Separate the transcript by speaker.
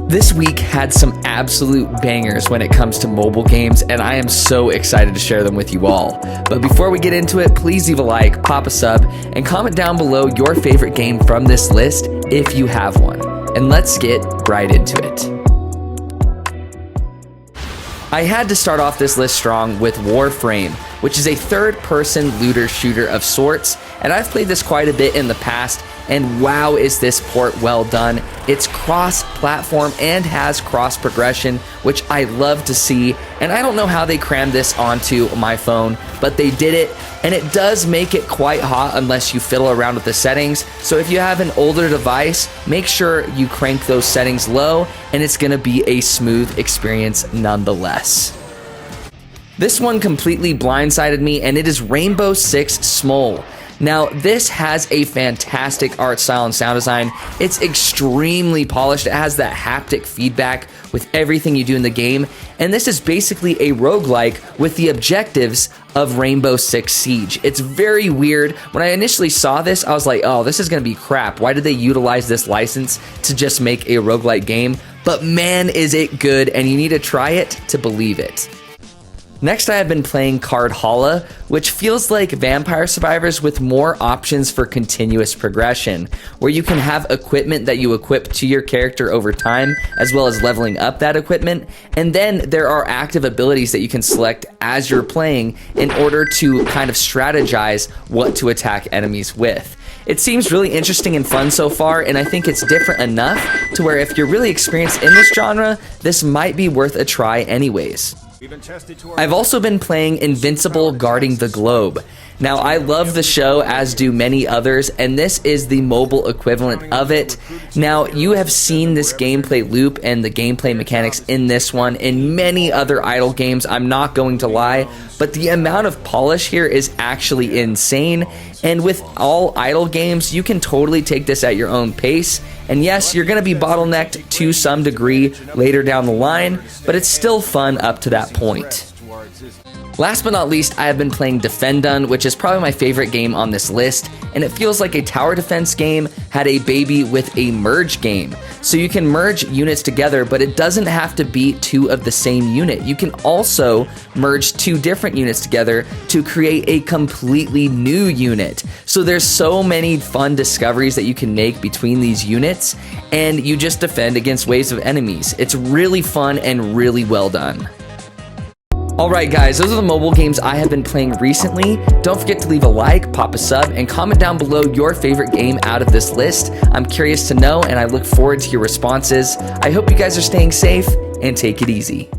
Speaker 1: This week had some absolute bangers when it comes to mobile games, and I am so excited to share them with you all. But before we get into it, please leave a like, pop a sub, and comment down below your favorite game from this list if you have one. And let's get right into it. I had to start off this list strong with Warframe, which is a third-person looter shooter of sorts, and I've played this quite a bit in the past, and wow, is this port well done. It's cross-platform and has cross-progression, which I love to see, and I don't know how they crammed this onto my phone, but they did it, and it does make it quite hot unless you fiddle around with the settings. So if you have an older device, make sure you crank those settings low, and it's gonna be a smooth experience nonetheless. This one completely blindsided me, and it is Rainbow Six Smole. Now, this has a fantastic art style and sound design. It's extremely polished. It has that haptic feedback with everything you do in the game. And this is basically a roguelike with the objectives of Rainbow Six Siege. It's very weird. When I initially saw this, I was like, oh, this is going to be crap. Why did they utilize this license to just make a roguelike game? But man, is it good, and you need to try it to believe it. Next, I have been playing card Halla, which feels like Vampire Survivors with more options for continuous progression, where you can have equipment that you equip to your character over time, as well as leveling up that equipment, and then there are active abilities that you can select as you're playing in order to kind of strategize what to attack enemies with. It seems really interesting and fun so far, and I think it's different enough to where if you're really experienced in this genre, this might be worth a try anyways. I've also been playing Invincible Guarding the Globe. Now, I love the show, as do many others, and this is the mobile equivalent of it. Now, you have seen this gameplay loop and the gameplay mechanics in this one in many other idle games, I'm not going to lie, but the amount of polish here is actually insane, and with all idle games, you can totally take this at your own pace, and yes, you're going to be bottlenecked to some degree later down the line, but it's still fun up to that point. Last but not least, I have been playing Defendun, which is probably my favorite game on this list, and it feels like a tower defense game had a baby with a merge game. So you can merge units together, but it doesn't have to be two of the same unit. You can also merge two different units together to create a completely new unit. So there's so many fun discoveries that you can make between these units, and you just defend against waves of enemies. It's really fun and really well done. Alright guys, those are the mobile games I have been playing recently. Don't forget to leave a like, pop a sub, and comment down below your favorite game out of this list. I'm curious to know, and I look forward to your responses. I hope you guys are staying safe, and take it easy.